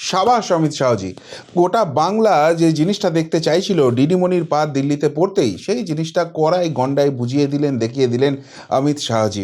সাবাস অমিত শাহজি। গোটা বাংলা যে জিনিসটা দেখতে চাইছিল দিদিমণির পা দিল্লিতে পড়তেই, সেই জিনিসটা কড়াই গন্ডায় বুঝিয়ে দিলেন, দেখিয়ে দিলেন অমিত শাহজি।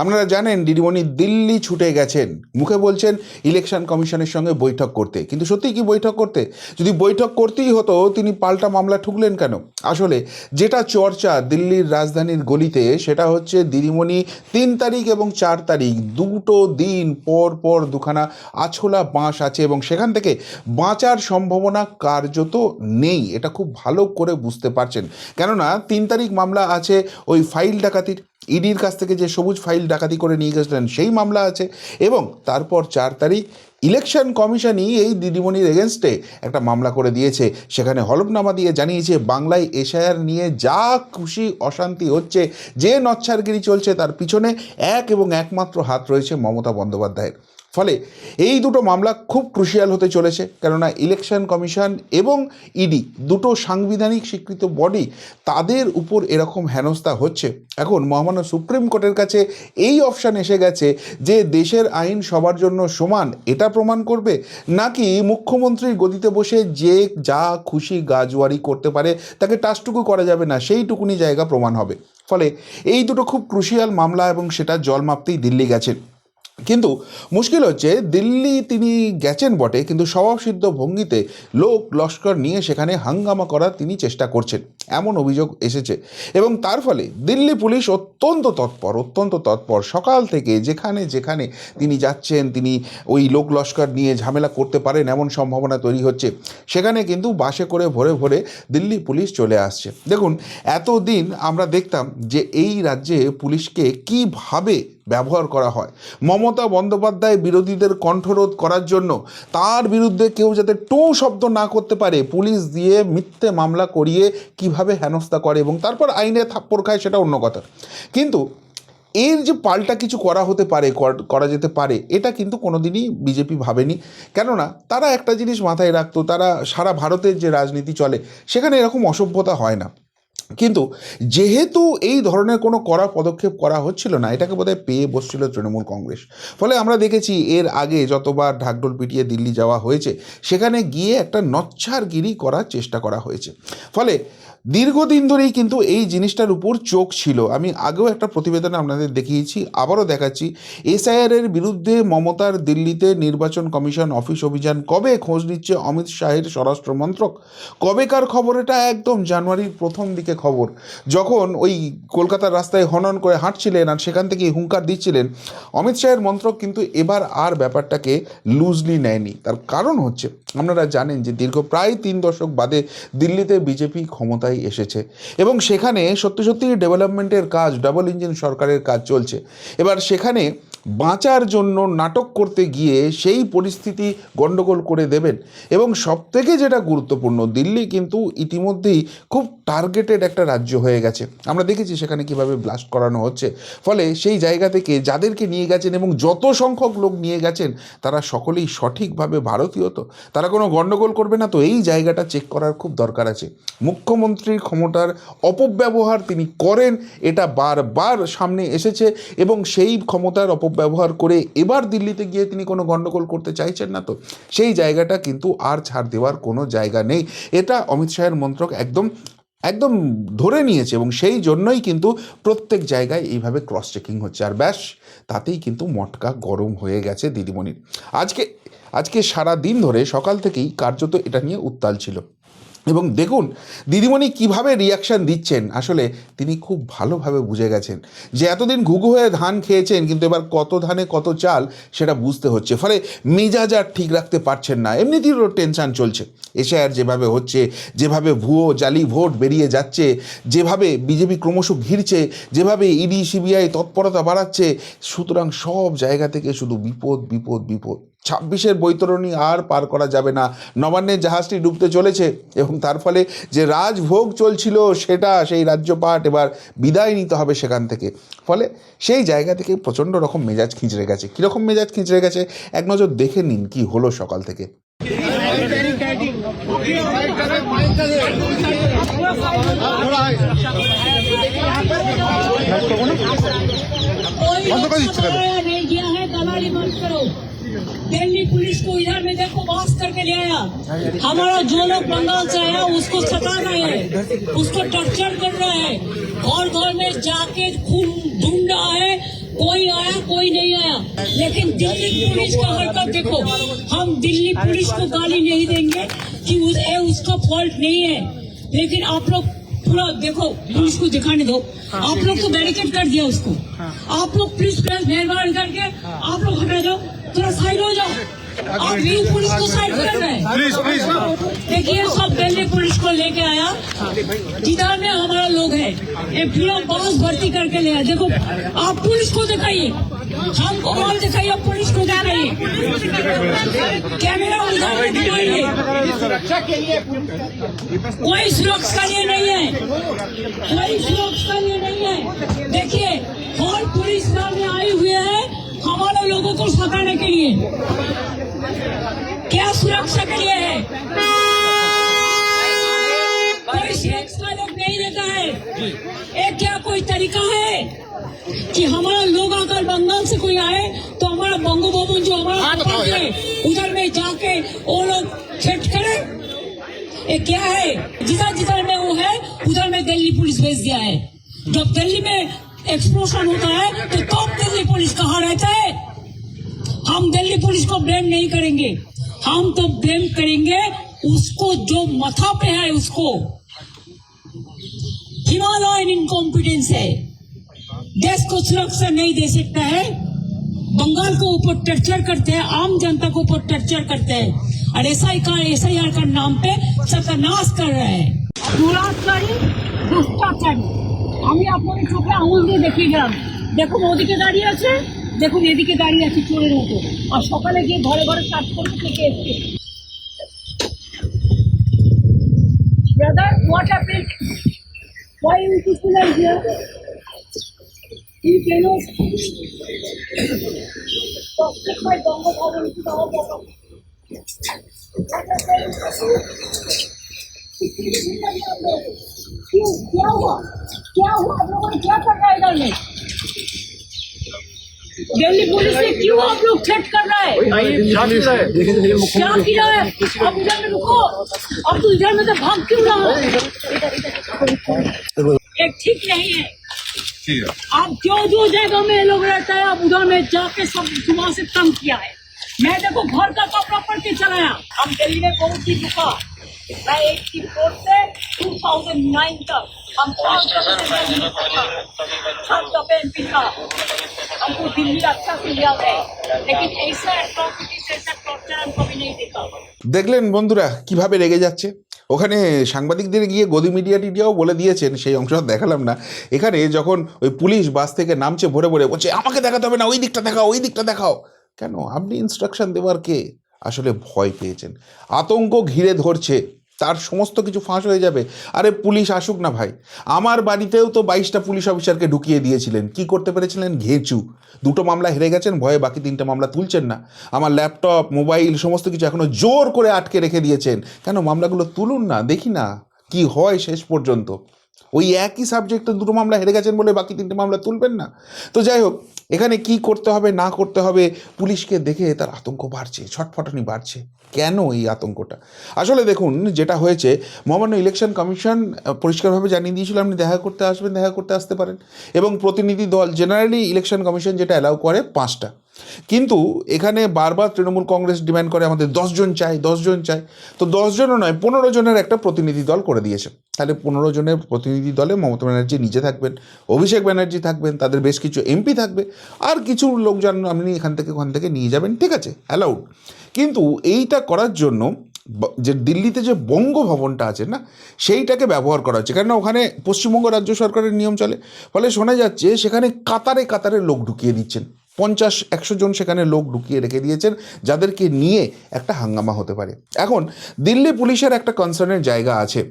আপনারা জানেন দিদিমণি দিল্লি ছুটে গেছেন, মুখে বলছেন ইলেকশন কমিশনের সঙ্গে বৈঠক করতে, কিন্তু সত্যি কি বৈঠক করতে? যদি বৈঠক করতেই হতো তিনি পাল্টা মামলা ঠুকলেন কেন? আসলে যেটা চর্চা দিল্লির রাজধানীর গলিতে, সেটা হচ্ছে দিদিমণি 3 তারিখ এবং 4 তারিখ দুটো দিন পর পর দুখানা আছলা বাঁশ আছে এবং সেখান থেকে বাঁচার সম্ভাবনা কার্যত নেই। এটা খুব ভালো করে বুঝতে পারছেন, কেননা 3 তারিখ মামলা আছে ওই ফাইল ডাকাতির, ইডির কাছ থেকে যে সবুজ ফাইল ডাকাতি করে নিয়ে গেছিলেন সেই মামলা আছে, এবং তারপর 4 তারিখ ইলেকশন কমিশনই এই দিদিমণির এগেনস্টে একটা মামলা করে দিয়েছে। সেখানে হলফনামা দিয়ে জানিয়েছে বাংলায় এসআইআর নিয়ে যা খুশি অশান্তি হচ্ছে, যে নচ্ছারগিরি চলছে, তার পিছনে এক এবং একমাত্র হাত রয়েছে মমতা বন্দ্যোপাধ্যায়ের। ফলে এই দুটো মামলা খুব ক্রুশিয়াল হতে চলেছে, কেননা ইলেকশন কমিশন এবং ইডি দুটো সাংবিধানিক স্বীকৃত বডি, তাদের উপর এরকম হেনস্থা হচ্ছে। এখন মহামান্য সুপ্রিম কোর্টের কাছে এই অপশান এসে গেছে যে দেশের আইন সবার জন্য সমান, এটা প্রমাণ করবে, নাকি মুখ্যমন্ত্রীর গদিতে বসে যে যা খুশি গাজওয়ারি করতে পারে তাকে টাসটুকু করা যাবে না, সেইটুকুনি জায়গা প্রমাণ হবে। ফলে এই দুটো খুব ক্রুশিয়াল মামলা এবং সেটা জল মাপতেই দিল্লি গেছেন। কিন্তু মুশকিল হচ্ছে দিল্লি তিনি গেছেন বটে, কিন্তু স্বভাবসিদ্ধ ভঙ্গিতে লোক লস্কর নিয়ে সেখানে হাঙ্গামা করার তিনি চেষ্টা করছেন, এমন অভিযোগ এসেছে। এবং তার ফলে দিল্লি পুলিশ অত্যন্ত তৎপর সকাল থেকে যেখানে যেখানে তিনি যাচ্ছেন, তিনি ওই লোক লস্কর নিয়ে ঝামেলা করতে পারেন এমন সম্ভাবনা তৈরি হচ্ছে, সেখানে কিন্তু বাসে করে ভরে ভরে দিল্লি পুলিশ চলে আসছে। দেখুন, এতদিন আমরা দেখতাম যে এই রাজ্যে পুলিশকে কীভাবে ব্যবহার করা হয়। মমতা বন্দ্যোপাধ্যায় বিরোধীদের কণ্ঠরোধ করার জন্য তার বিরুদ্ধে কেউ যাতে টো শব্দ না করতে পারে, পুলিশ দিয়ে মিথ্যে মামলা করিয়ে কিভাবে হেনস্থা করে এবং তারপর আইনে থাপ্পড় খায়, সেটা অন্য কথা। কিন্তু এর যে পাল্টা কিছু করা হতে পারে, করা যেতে পারে, এটা কিন্তু কোনোদিনই বিজেপি ভাবেনি। কেননা তারা একটা জিনিস মাথায় রাখতো, তারা সারা ভারতের যে রাজনীতি চলে সেখানে এরকম অসভ্যতা হয় না। কিন্তু যেহেতু এই ধরনের কোনো কড়া পদক্ষেপ করা হচ্ছিল না, এটাকে বোধহয় পেয়ে বসছিল তৃণমূল কংগ্রেস। ফলে আমরা দেখেছি এর আগে যতবার ঢাকঢোল পিটিয়ে দিল্লি যাওয়া হয়েছে, সেখানে গিয়ে একটা নচ্ছারগিরি করার চেষ্টা করা হয়েছে। ফলে দীর্ঘদিন ধরেই কিন্তু এই জিনিসটার উপর চোখ ছিল। আমি আগেও একটা প্রতিবেদনে আপনাদের দেখিয়েছি, আবারও দেখাচ্ছি। এসআইআরের বিরুদ্ধে মমতার দিল্লিতে নির্বাচন কমিশন অফিস অভিযান কবে, খোঁজ নিচ্ছে অমিত শাহের স্বরাষ্ট্র মন্ত্রক। কবেকার খবর এটা? একদম জানুয়ারির প্রথম দিকে খবর, যখন ওই কলকাতার রাস্তায় হনন করে হাঁটছিলেন আর সেখান থেকে হুঙ্কার দিচ্ছিলেন। অমিত শাহের মন্ত্রক কিন্তু এবার আর ব্যাপারটাকে লুজলি নেয়নি। তার কারণ হচ্ছে, আপনারা জানেন যে দীর্ঘ প্রায় 3 দশক বাদে দিল্লিতে বিজেপি ক্ষমতায় এসেছে এবং সেখানে সত্যি সত্যি ডেভেলপমেন্টের কাজ, ডাবল ইঞ্জিন সরকারের কাজ চলছে। এবার সেখানে বাঁচার জন্য নাটক করতে গিয়ে সেই পরিস্থিতি গণ্ডগোল করে দেবেন। এবং সবথেকে যেটা গুরুত্বপূর্ণ, দিল্লি কিন্তু ইতিমধ্যেই খুব টার্গেটেড একটা রাজ্য হয়ে গেছে। আমরা দেখেছি সেখানে কিভাবে ব্লাস্ট করানো হচ্ছে। ফলে সেই জায়গা থেকে যাদেরকে নিয়ে গেছেন এবং যত সংখ্যক লোক নিয়ে গেছেন, তারা সকলেই সঠিকভাবে ভারতীয়, তো তারা কোনো গণ্ডগোল করবে না, তো এই জায়গাটা চেক করার খুব দরকার আছে। মুখ্যমন্ত্রীর ক্ষমতার অপব্যবহার তিনি করেন, এটা বারবার সামনে এসেছে এবং সেই ক্ষমতার অপব্যবহার করে এবার দিল্লিতে গিয়ে তিনি কোনো গণ্ডগোল করতে চাইছেন না, তো সেই জায়গাটা কিন্তু আর ছাড় দেওয়ার কোনো জায়গা নেই। এটা অমিত শাহের মন্ত্রক একদম একদম ধরে নিয়েছে এবং সেই জন্যই কিন্তু প্রত্যেক জায়গায় এইভাবে ক্রস চেকিং হচ্ছে। আর ব্যাস, তাতেই কিন্তু মটকা গরম হয়ে গেছে দিদিমণির। আজকে সারা দিন ধরে সকাল থেকেই কার্যত এটা নিয়ে উত্তাল ছিল। এবং দেখুন দিদিমণি কিভাবে রিয়াকশান দিচ্ছেন। আসলে তিনি খুব ভালোভাবে বুঝে গেছেন যে এতদিন ঘুঘু হয়ে ধান খেয়েছেন, কিন্তু এবার কত ধানে কত চাল সেটা বুঝতে হচ্ছে। ফলে মেজাজ আর ঠিক রাখতে পারছেন না, এমনিতেই টেনশান চলছে। এসআইআর যেভাবে হচ্ছে, যেভাবে ভুয়ো জালি ভোট বেরিয়ে যাচ্ছে, যেভাবে বিজেপি ক্রমশ ঘিরছে, যেভাবে ইডি সিবিআই তৎপরতা বাড়াচ্ছে, সুতরাং সব জায়গা থেকে শুধু বিপদ বিপদ বিপদ। 26-এর বৈতরণী আর পার করা যাবে না, নবান্নের জাহাজটি ডুবতে চলেছে এবং তার ফলে যে রাজভোগ চলছিল সেটা, সেই রাজ্যপাট এবার বিদায় নিতে হবে সেখান থেকে। ফলে সেই জায়গা থেকে প্রচণ্ড রকম মেজাজ খিঁচড়ে গেছে। কীরকম মেজাজ খিঁচড়ে গেছে এক নজর দেখে নিন কি হলো সকাল থেকে। दिल्ली पुलिस को इधर में देखो बास करके ले आया। हमारा जो लोग बंगाल से आया उसको सता रहे हैं, उसको टॉर्चर कर रहे हैं, घर घर में जाके खून ढूंढ रहा है। कोई आया कोई नहीं आया। लेकिन दिल्ली पुलिस का हरकत देखो। हम दिल्ली पुलिस को गाली नहीं देंगे कि उसका फॉल्ट नहीं है, लेकिन आप लोग पूरा देखो, पुलिस को दिखाने दो। आप लोग तो बैरिकेड कर दिया उसको। आप लोग प्लीज मेहरबान करके आप लोग हटा जाओ, थोड़ा साइड हो जाओ। आप भी पुलिस को साइड कर रहे हैं। प्लीज देखिए सब दिल्ली पुलिस को लेके आया, जिधर में हमारा लोग है, एक पूरा बॉस भर्ती करके ले आया। देखो आप पुलिस को दिखाइए, हमको माल दिखाइए, पुलिस को दिखाइए, कैमरा उधर दिखाइए। कोई सुरक्षा के लिए नहीं है, कोई सुरक्षा के लिए नहीं है। देखिए और पुलिस में आए हुए हैं हमारे लोगों को सताने के लिए। क्या सुरक्षा के लिए है? कोई सुरक्षा लोग नहीं देता है। एक क्या कोई तरीका है कि हमारा लोग अगर बंगाल से कोई आए तो हमारा बंगो भवन जो हमारा है उधर में जाके वो लोग सेट करे? ये क्या है? जिधर जिधर में वो है उधर में दिल्ली पुलिस भेज दिया है। जब दिल्ली में एक्सप्लोजन होता है तो तब दिल्ली पुलिस कहाँ रहता है? हम दिल्ली पुलिस को ब्लेम नहीं करेंगे, हम तो ब्लेम करेंगे उसको जो माथा पे है, उसको हिमालयन इनकॉम्पिटेंस है, देश को सुरक्षा नहीं दे सकता है, बंगाल को ऊपर टर्चर करते हैं, आम जनता को ऊपर टर्चर करते हैं और SIR का नाम पे सत्यानाश कर रहे हैं। दुराचारी दुष्टाचारी আমি আপনাদের চোখে আঙুল দিয়ে দেখিয়ে গেলাম। দেখুন ওদিকে দাঁড়িয়ে আছে, দেখুন এদিকে দাঁড়িয়ে আছে চোরের মতো, আর সকালে গিয়ে ঘরে ঘরে সার্চ করতে থেকে এসছে। Brother what happened? Why you people are here? You cannot take my Bongo Bhavan to the Bongo. क्यों? क्या हुआ? क्या हुआ? आप लोगों ने क्या कर रहा है इधर में? दिल्ली पुलिस ने क्यों आप लोग थ्रेट कर रहा है? क्या किया है? आप इधर में रुको, आप तो इधर में तो भाग क्यों रहा हो? एक ठीक नहीं है। आप जो जो जगह में लोग रहता है आप उधर में जाके सब सुबह से तंग किया है। मैं देखो घर का कपड़ा पड़ के चलाया। हम दिल्ली में बहुत ही रुका। मैं 84 से 2009 तक हम 5 दफे MP था। हमको दिल्ली अच्छा से याद है, लेकिन ऐसा एट्रॉसिटीज, ऐसा टॉर्चर हम कभी नहीं देखा। দেখলেন বন্ধুরা কিভাবে রেগে যাচ্ছে। ওখানে সাংবাদিকদের গিয়ে গদি মিডিয়াও বলে দিয়েছেন, সেই অংশ দেখালাম না। এখানে যখন ওই পুলিশ বাস থেকে নামছে ভরে ভরে বলছে আমাকে দেখাতে হবে না, ওই দিকটা দেখাও, ওই দিকটা দেখাও। কেন? আপনি ইনস্ট্রাকশন দেওয়ার কে? আসলে ভয় পেয়েছেন, আতঙ্ক ঘিরে ধরছে, তার সমস্ত কিছু ফাঁস হয়ে যাবে। আরে পুলিশ আসুক না ভাই, আমার বাড়িতেও তো 22টা পুলিশ অফিসারকে ঢুকিয়ে দিয়েছিলেন। কি করতে পেরেছিলেন? ঘেঁচু। 2টো মামলা হেরে গেছেন, ভয়ে বাকি 3টে মামলা তুলছেন না। আমার ল্যাপটপ মোবাইল সমস্ত কিছু এখনও জোর করে আটকে রেখে দিয়েছেন। কেন? মামলাগুলো তুলুন না, দেখি না কি হয় শেষ পর্যন্ত। ওই একই সাবজেক্টে 2টো মামলা হেরে গেছেন বলে বাকি 3টে মামলা তুলবেন না? তো যাই হোক, এখানে কি করতে হবে না করতে হবে, পুলিশকে দেখে তার আতঙ্ক বাড়ছে, ছটফটানি বাড়ছে। কেন এই আতঙ্কটা? আসলে দেখুন যেটা হয়েছে, মহামান্য ইলেকশন কমিশন পরিষ্কারভাবে জানিয়ে দিয়েছিল আপনি দেখা করতে আসবেন, দেখা করতে আসতে পারেন, এবং প্রতিনিধি দল জেনারেলি ইলেকশন কমিশন যেটা অ্যালাউ করে 5টা। কিন্তু এখানে বারবার তৃণমূল কংগ্রেস ডিমান্ড করে আমাদের 10 জন চাই, 10 জন চাই। তো 10 জনও নয়, 15 জনের একটা প্রতিনিধি দল করে দিয়েছে। তাহলে 15 জনের প্রতিনিধি দলে মমতা ব্যানার্জি নিজে থাকবেন, অভিষেক ব্যানার্জি থাকবেন, তাদের বেশ কিছু MP থাকবে, আর কিছু লোকজন আপনি এখান থেকে ওখান থেকে নিয়ে যাবেন, ঠিক আছে, অ্যালাউড। কিন্তু এইটা করার জন্য যে দিল্লিতে যে বঙ্গভবনটা আছে না, সেইটাকে ব্যবহার করা হচ্ছে। কেননা ওখানে পশ্চিমবঙ্গ রাজ্য সরকারের নিয়ম চলে, ফলে শোনা যাচ্ছে সেখানে কাতারে কাতারে লোক ঢুকিয়ে দিচ্ছেন। 50-100 জন সেখানে লোক ঢুকিয়ে রেখে দিয়েছেন, যাদেরকে নিয়ে একটা হাঙ্গামা হতে পারে। এখন দিল্লি পুলিশের একটা কনসার্নের জায়গা আছে,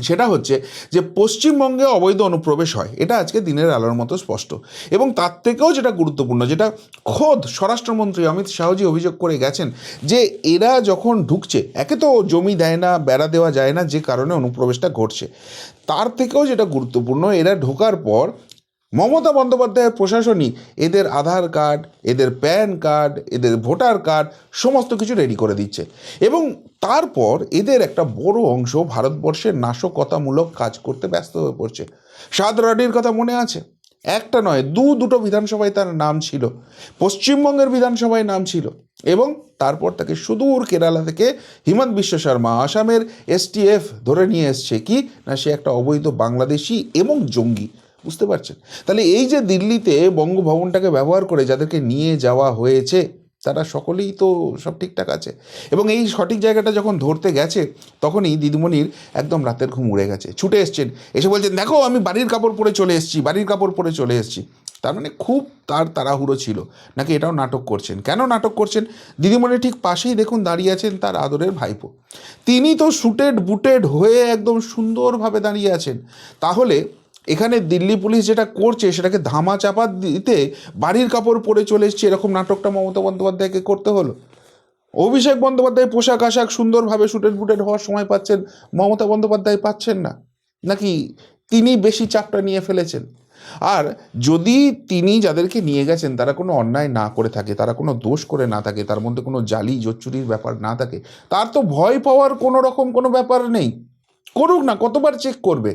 সেটা হচ্ছে যে পশ্চিমবঙ্গে অবৈধ অনুপ্রবেশ হয়, এটা আজকে দিনের আলোর মতো স্পষ্ট। এবং তার থেকেও যেটা গুরুত্বপূর্ণ, যেটা খোদ স্বরাষ্ট্রমন্ত্রী অমিত শাহজি অভিযোগ করে গেছেন, যে এরা যখন ঢুকছে, একে তো জমি দেয় না, বেড়া দেওয়া যায় না, যে কারণে অনুপ্রবেশটা ঘটছে, তার থেকেও যেটা গুরুত্বপূর্ণ, এরা ঢোকার পর মমতা বন্দ্যোপাধ্যায়ের প্রশাসনই এদের আধার কার্ড, এদের প্যান কার্ড, এদের ভোটার কার্ড সমস্ত কিছু রেডি করে দিচ্ছে, এবং তারপর এদের একটা বড় অংশ ভারতবর্ষের নাশকতামূলক কাজ করতে ব্যস্ত হয়ে পড়ছে। সাদ রাডির কথা মনে আছে? একটা নয়, দুটো বিধানসভায় তার নাম ছিল, পশ্চিমবঙ্গের বিধানসভায় নাম ছিল, এবং তারপর তাকে সুদূর কেরালা থেকে হিমন্ত বিশ্ব শর্মা, আসামের STF ধরে নিয়ে এসছে কি না, সে একটা অবৈধ বাংলাদেশি এবং জঙ্গি। বুঝতে পারছেন? তাহলে এই যে দিল্লিতে বঙ্গভবনটাকে ব্যবহার করে যাদেরকে নিয়ে যাওয়া হয়েছে, তারা সকলেই তো সব ঠিকঠাক আছে, এবং এই সঠিক জায়গাটা যখন ধরতে গেছে তখনই দিদিমণির একদম রাতের ঘুম উড়ে গেছে। ছুটে এসছেন, এসে বলছেন দেখো আমি বাড়ির কাপড় পরে চলে এসেছি, বাড়ির কাপড় পরে চলে এসেছি। তার মানে খুব তার তাড়াহুড়ো ছিল, নাকি এটাও নাটক করছেন? কেন নাটক করছেন? দিদিমণির ঠিক পাশেই দেখুন দাঁড়িয়ে আছেন তার আদরের ভাইপো। তিনি তো শুটেড বুটেড হয়ে একদম সুন্দরভাবে দাঁড়িয়ে আছেন। তাহলে এখানে দিল্লি পুলিশ যেটা করছে সেটাকে ধামা চাপা দিতে বাড়ির কাপড় পরে চলে এসছে, এরকম নাটকটা মমতা বন্দ্যোপাধ্যায়কে করতে হলো। অভিষেক বন্দ্যোপাধ্যায় পোশাক আশাক সুন্দরভাবে শুটেড বুটেড হওয়ার সময় পাচ্ছেন, মমতা বন্দ্যোপাধ্যায় পাচ্ছেন না, নাকি তিনি বেশি চাপটা নিয়ে ফেলেছেন? আর যদি তিনি যাদেরকে নিয়ে গেছেন তারা কোনো অন্যায় না করে থাকে, তারা কোনো দোষ করে না থাকে, তার মধ্যে কোনো জালি জোচ্চুরির ব্যাপার না থাকে, তার তো ভয় পাওয়ার কোনো রকম কোনো ব্যাপার নেই। করুক না, কতবার চেক করবে?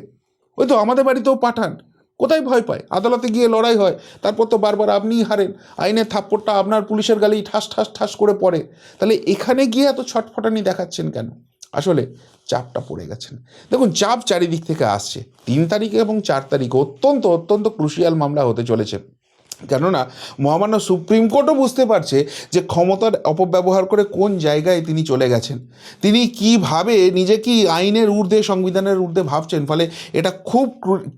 ওই তো আমাদের বাড়িতেও পাঠান, কোথায় ভয় পায়? আদালতে গিয়ে লড়াই হয়, তারপর তো বারবার আপনিই হারেন, আইনের থাপ্পড়টা আপনার পুলিশের গালেই ঠাস ঠাস ঠাস করে পড়ে। তাহলে এখানে গিয়ে এত ছটফটানি দেখাচ্ছেন কেন? আসলে চাপটা পড়ে গেছেন। দেখুন, চাপ চারিদিক থেকে আসছে। 3 তারিখে এবং 4 তারিখে অত্যন্ত অত্যন্ত ক্রুশিয়াল মামলা হতে চলেছে, কেননা মহামান্য সুপ্রিম কোর্টও বুঝতে পারছে যে ক্ষমতার অপব্যবহার করে কোন জায়গায় তিনি চলে গেছেন, তিনি কিভাবে নিজেকে আইনের ঊর্ধ্বে, সংবিধানের ঊর্ধ্বে ভাবছেন। ফলে এটা খুব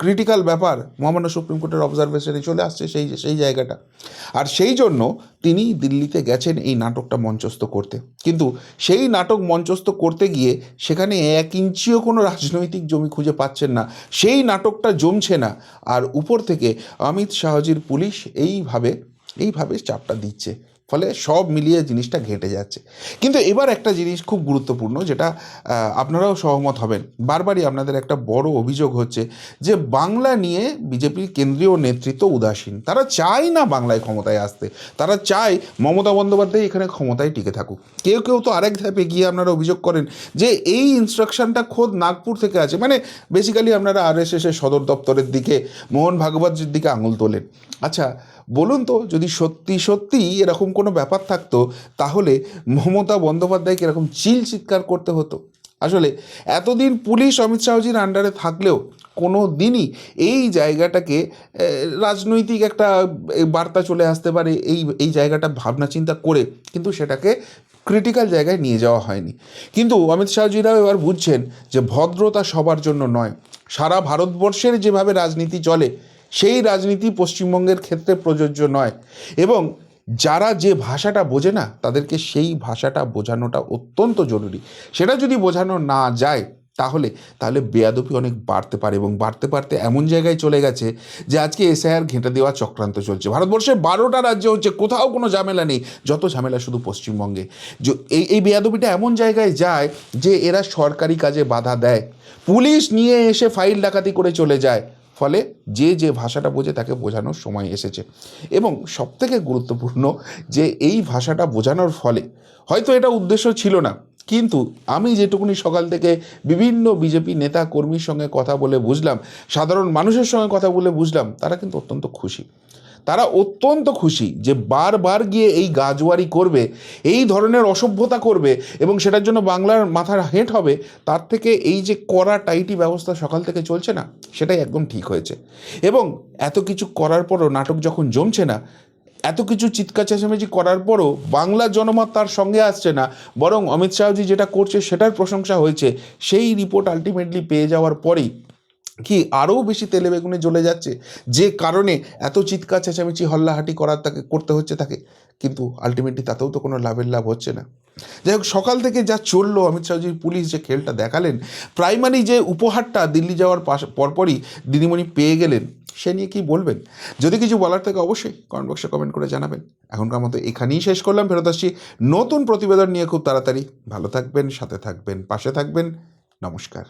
ক্রিটিক্যাল ব্যাপার, মহামান্য সুপ্রিম কোর্টের অবজারভেশনে চলে আসছে সেই জায়গাটা। আর সেই জন্য তিনি দিল্লিতে গেছেন এই নাটকটা মঞ্চস্থ করতে। কিন্তু সেই নাটক মঞ্চস্থ করতে গিয়ে সেখানে 1 ইঞ্চিও কোনো রাজনৈতিক জমি খুঁজে পাচ্ছেন না, সেই নাটকটা জমছে না। আর উপর থেকে অমিত শাহজির পুলিশ এইভাবে চাপটা দিচ্ছে, ফলে সব মিলিয়ে জিনিসটা ঘেঁটে যাচ্ছে। কিন্তু এবার একটা জিনিস খুব গুরুত্বপূর্ণ, যেটা আপনারাও সহমত হবেন, বারবারই আপনাদের একটা বড় অভিযোগ হচ্ছে যে বাংলা নিয়ে বিজেপির কেন্দ্রীয় নেতৃত্ব উদাসীন। তারা চায় না বাংলায় ক্ষমতায় আসতে, তারা চায় মমতা বন্দ্যোপাধ্যায় এখানে ক্ষমতায় টিকে থাকুক। কেউ কেউ তো আরেক ধাপে গিয়ে আপনারা অভিযোগ করেন যে এই ইনস্ট্রাকশনটা খোদ নাগপুর থেকে আছে, মানে বেসিক্যালি আপনারা RSSের সদর দপ্তরের দিকে, মোহন ভাগবতের দিকে আঙুল তোলেন। আচ্ছা বলুন তো, যদি সত্যি সত্যি এরকম কোনো ব্যাপার থাকতো তাহলে মমতা বন্দ্যোপাধ্যায়কে এরকম চিৎকার করতে হতো? আসলে এতদিন পুলিশ অমিত শাহজির আন্ডারে থাকলেও কোনো দিনই এই জায়গাটাকে রাজনৈতিক একটা বার্তা চলে আসতে পারে এই জায়গাটা ভাবনা চিন্তা করে, কিন্তু সেটাকে ক্রিটিক্যাল জায়গায় নিয়ে যাওয়া হয়নি। কিন্তু অমিত শাহজিরাও এবার বুঝছেন যে ভদ্রতা সবার জন্য নয়, সারা ভারতবর্ষের যেভাবে রাজনীতি চলে সেই রাজনীতি পশ্চিমবঙ্গের ক্ষেত্রে প্রযোজ্য নয়, এবং যারা যে ভাষাটা বোঝে না তাদেরকে সেই ভাষাটা বোঝানোটা অত্যন্ত জরুরি। সেটা যদি বোঝানো না যায় তাহলে বেয়াদবি অনেক বাড়তে পারে, এবং বাড়তে এমন জায়গায় চলে গেছে যে আজকে SIR ঘেঁটে দেওয়া চক্রান্ত চলছে। ভারতবর্ষের 12টা রাজ্য হচ্ছে, কোথাও কোনো ঝামেলা নেই, যত ঝামেলা শুধু পশ্চিমবঙ্গে। এই বেয়াদবিটা এমন জায়গায় যায় যে এরা সরকারি কাজে বাধা দেয়, পুলিশ নিয়ে এসে ফাইল ডাকাতি করে চলে যায়, ফলে যে ভাষাটা বোঝে তাকে বোঝানোর সময় এসেছে। এবং সবথেকে গুরুত্বপূর্ণ যে এই ভাষাটা বোঝানোর ফলে হয়তো এটা উদ্দেশ্য ছিল না, কিন্তু আমি যেটুকুনি সকাল থেকে বিভিন্ন বিজেপি নেতা কর্মীর সঙ্গে কথা বলে বুঝলাম, সাধারণ মানুষের সঙ্গে কথা বলে বুঝলাম, তারা কিন্তু অত্যন্ত খুশি। তারা অত্যন্ত খুশি যে বারবার গিয়ে এই গাজওয়ারি করবে, এই ধরনের অসভ্যতা করবে, এবং সেটার জন্য বাংলার মাথার হেঁট হবে, তার থেকে এই যে কড়া টাইটি ব্যবস্থা সকাল থেকে চলছে না, সেটাই একদম ঠিক হয়েছে। এবং এত কিছু করার পরও নাটক যখন জমছে না, এত কিছু চিৎকার চেঁচামেচি করার পরও বাংলার জনমত তার সঙ্গে আসছে না, বরং অমিত শাহজি যেটা করছে সেটার প্রশংসা হয়েছে, সেই রিপোর্ট আলটিমেটলি পেয়ে যাওয়ার পরেই কি আরও বেশি তেলে বেগুনে জ্বলে যাচ্ছে, যে কারণে এত চিৎকার চেঁচামেচি হল্লাহাটি করতে হচ্ছে তাকে। কিন্তু আলটিমেটলি তাতেও তো কোনো লাভ হচ্ছে না। যাই হোক, সকাল থেকে যা চললো, অমিত শাহজির পুলিশ যে খেলটা দেখালেন, প্রাইমারি যে উপহারটা দিল্লি যাওয়ার পরপরই দিদিমণি পেয়ে গেলেন, সে নিয়ে কী বলবেন? যদি কিছু বলার থাকে অবশ্যই কমেন্ট বক্সে কমেন্ট করে জানাবেন। এখনকার মতো এখানেই শেষ করলাম, ফেরত আসছি নতুন প্রতিবেদন নিয়ে খুব তাড়াতাড়ি। ভালো থাকবেন, সাথে থাকবেন, পাশে থাকবেন। নমস্কার।